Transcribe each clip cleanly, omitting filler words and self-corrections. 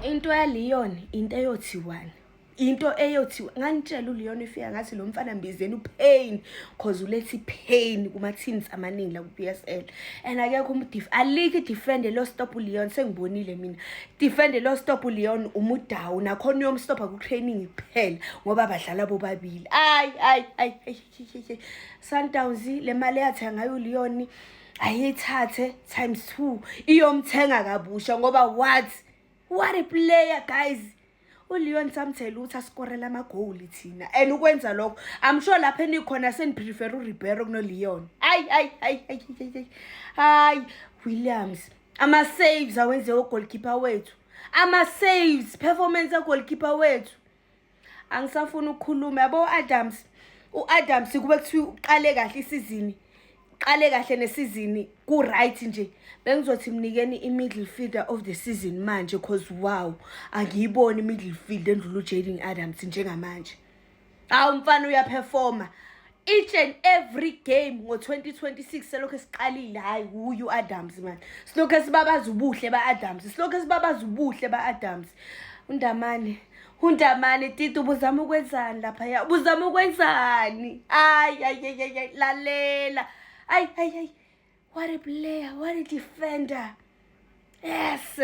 Into yaLeon into eyothiwani. Into eyothiwa nganitshela uLeon ifika ngathi lo mfana mbizeni upain cause ulethi pain kuma teams amaningi la ku PSL. And akekho alikho defend lo stop uLeon sengibonile mina. Defend lo stop uLeon umudawu nakhona uyomstopha ku training kuphela ngoba badlala bobabili. Sundowns le mali yathenga ngayo uLeon ayithathe times 2 iyomthenga kabusha ngoba what a player guys. uLeon samthela uthi askorela amagoli thina and ukwenza lokho I'm sure lapha enikhona seniprefer uRibeiro kunoLeon. Hayi Williams ama saves awenze ugoalkeeper wethu, ama saves performance yegoalkeeper wethu. Angisafuna ukukhuluma yabo uAdams kube kuthiwa uqale kahle isizini, qale kahle nesizini ku right nje bengizothi mnikeni imiddle fielder of the season manje because wow angiyiboni imiddle fielder endlula uJaden Adams njengamanje. Umfana uyaperforma each and every game ngo2026 selokho esiqalile. Hayi uyu Adams man, silokho sibabaza ubuhle baAdams, silokho sibabaza ubuhle baAdams. Undamane Tito ubuzama ukwenzani lapha ya, ubuzama ukwenzani? Lalela. What a player, what a defender. Yes.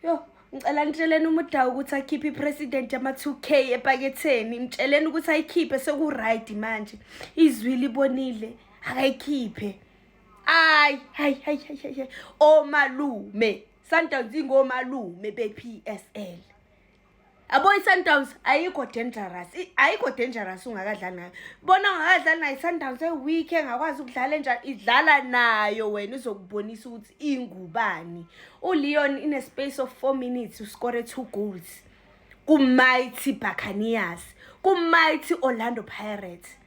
Yo, ngicela nitsheleni umudawu ukuthi akhiphe ipresident ama 2K epaketheni, nitsheleni ukuthi ayikhiphe seku right manje. Izwili bonile, akayikhiphe. Omalume, Sundowns ingomalume bePSL. Aboy Sundowns ayikho dangerous ungakadlali nayo. Bona ungakadlali nayo Sundowns week engakwazi ukudlala enjani, idlala nayo wena uzokubonisa ukuthi ingubani. uLeon in a space of 4 minutes uscore 2 goals. Kumighty Buccaneers, kumighty Orlando Pirates.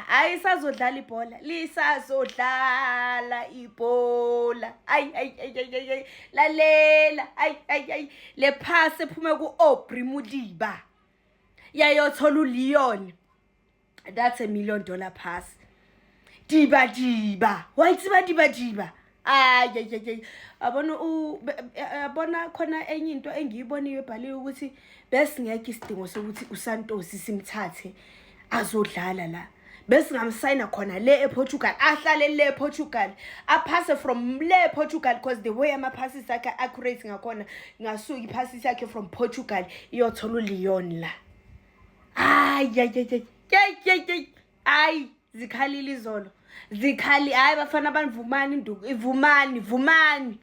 Ayisazodlala ibhola, lisazodlala ibhola. Lalela. Le pass ephume ku Aubrey Mudiba yayothola uLeon, that's $1 million pass. Diba wayithi Diba. Abona khona enye into engiyiboniwe ebhaliwe ukuthi besingeke isidingo sokuthi uSantos simthathe azodlala la. Besingamsayina khona le ePortugal, ahlale le ePortugal, aphase from le ePortugal because the way ama passes akhe accurate ngakhona ngasuka ipasses yakhe from Portugal iyothola uLeon la. Zikhalile izolo. Zikhali bafana banivumani nduku, ivumani.